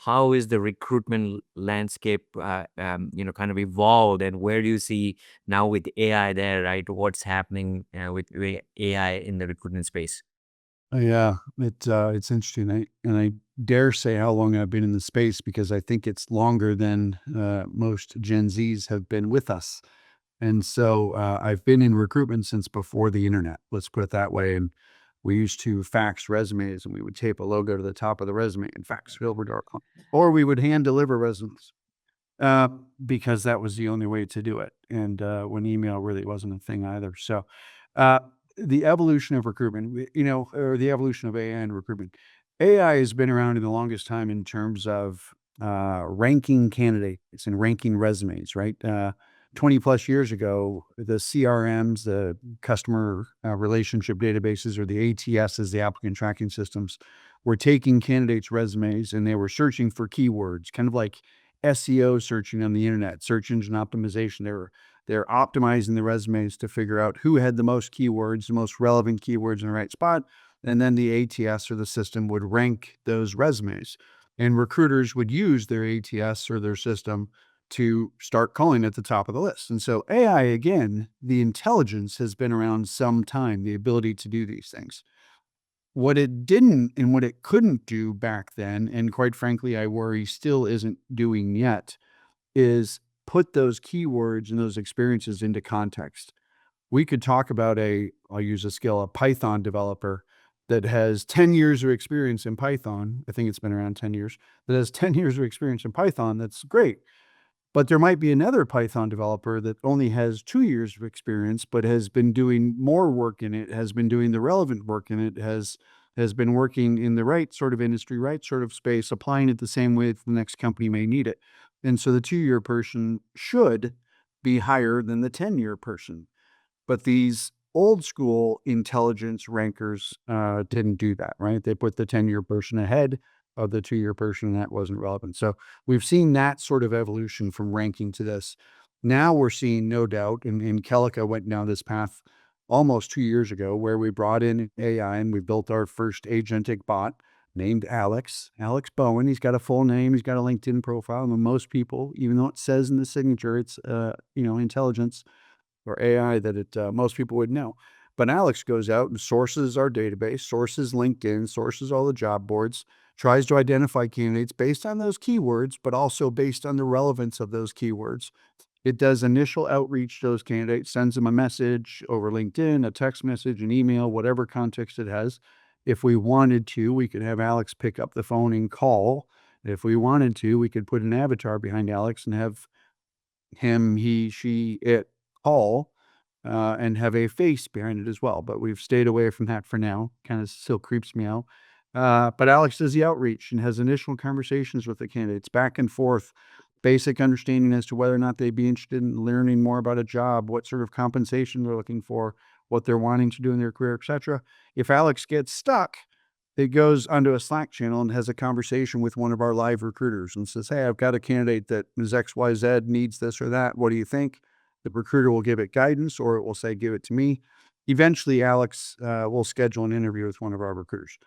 how is the recruitment landscape, kind of evolved, and where do you see now with AI there, right? What's happening with AI in the recruitment space? Yeah, it's interesting. I dare say how long I've been in the space because I think it's longer than most Gen Zs have been with us. And so I've been in recruitment since before the internet. Let's put it that way. And we used to fax resumes, and we would tape a logo to the top of the resume and fax it over to our client, or we would hand deliver resumes because that was the only way to do it. And when email really wasn't a thing either. So uh, the evolution of recruitment, or the evolution of AI and recruitment. AI has been around in the longest time in terms of ranking candidates and ranking resumes, right? 20 plus years ago, the CRMs, the customer relationship databases, or the ATSs, the applicant tracking systems, were taking candidates' resumes and they were searching for keywords, kind of like SEO searching on the internet, search engine optimization. They're optimizing the resumes to figure out who had the most keywords, the most relevant keywords in the right spot, and then the ATS or the system would rank those resumes. And recruiters would use their ATS or their system to start calling at the top of the list. And so AI, again, the intelligence has been around some time, the ability to do these things. What it didn't and what it couldn't do back then, and quite frankly, I worry still isn't doing yet, is put those keywords and those experiences into context. We could talk about I'll use a skill, a Python developer that has 10 years of experience in Python. I think it's been around 10 years, that has 10 years of experience in Python. That's great. But there might be another Python developer that only has 2 years of experience, but has been doing more work in it, has been doing the relevant work in it, has been working in the right sort of industry, right sort of space, applying it the same way that the next company may need it. And so the 2 year person should be higher than the 10 year person. But these old school intelligence rankers didn't do that, right? They put the 10 year person ahead of the 2 year person, and that wasn't relevant. So we've seen that sort of evolution from ranking to this. Now we're seeing, no doubt, and Calica went down this path almost 2 years ago, where we brought in AI and we built our first agentic bot named Alex Bowen. He's got a full name, he's got a LinkedIn profile. And most people, even though it says in the signature it's intelligence or AI, that most people would know. But Alex goes out and sources our database, sources LinkedIn, sources all the job boards, tries to identify candidates based on those keywords, but also based on the relevance of those keywords. It does initial outreach to those candidates, sends them a message over LinkedIn, a text message, an email, whatever context it has. If we wanted to, we could have Alex pick up the phone and call. If we wanted to, we could put an avatar behind Alex and have him, he, she, it call and have a face behind it as well. But we've stayed away from that for now. Kind of still creeps me out. But Alex does the outreach and has initial conversations with the candidates, back and forth, basic understanding as to whether or not they'd be interested in learning more about a job, what sort of compensation they're looking for, what they're wanting to do in their career, etc. If Alex gets stuck, it goes onto a Slack channel and has a conversation with one of our live recruiters and says, "Hey, I've got a candidate that is XYZ, needs this or that. What do you think?" The recruiter will give it guidance, or it will say, "Give it to me." Eventually, Alex will schedule an interview with one of our recruiters.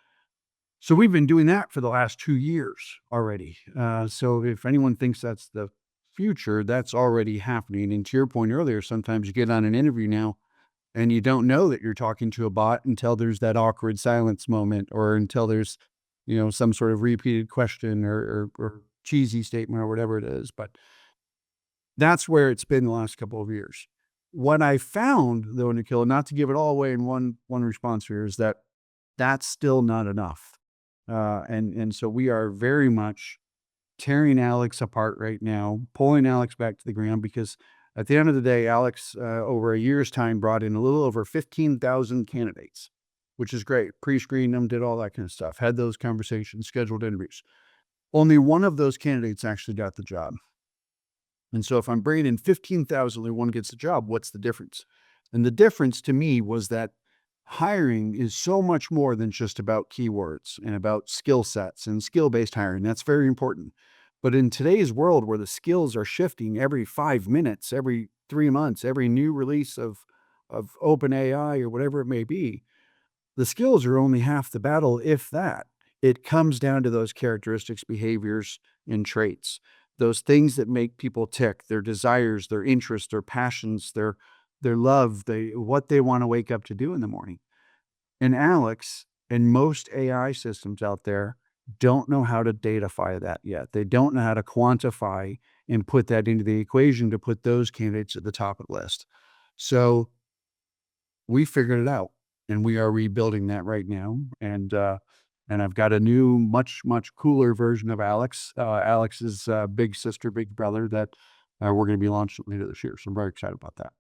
So we've been doing that for the last 2 years already. So if anyone thinks that's the future, that's already happening. And to your point earlier, sometimes you get on an interview now and you don't know that you're talking to a bot until there's that awkward silence moment, or until there's, some sort of repeated question or cheesy statement or whatever it is. But that's where it's been the last couple of years. What I found, though, Nikhil, not to give it all away in one response here, is that that's still not enough. And so we are very much tearing Alex apart right now, pulling Alex back to the ground, because at the end of the day, Alex, over a year's time, brought in a little over 15,000 candidates, which is great. Pre-screened them, did all that kind of stuff, had those conversations, scheduled interviews. Only one of those candidates actually got the job. And so if I'm bringing in 15,000, only one gets the job, what's the difference? And the difference to me was that hiring is so much more than just about keywords and about skill sets and skill-based hiring. That's very important. But in today's world, where the skills are shifting every 5 minutes, every 3 months, every new release of open AI or whatever it may be, the skills are only half the battle, if that. it comes down to those characteristics, behaviors, and traits. Those things that make people tick, their desires, their interests, their passions, their love, what they want to wake up to do in the morning. And Alex and most AI systems out there don't know how to datafy that yet. They don't know how to quantify and put that into the equation to put those candidates at the top of the list. So we figured it out, and we are rebuilding that right now. And I've got a new, much cooler version of Alex, Alex's big sister, big brother that we're going to be launching later this year. So I'm very excited about that.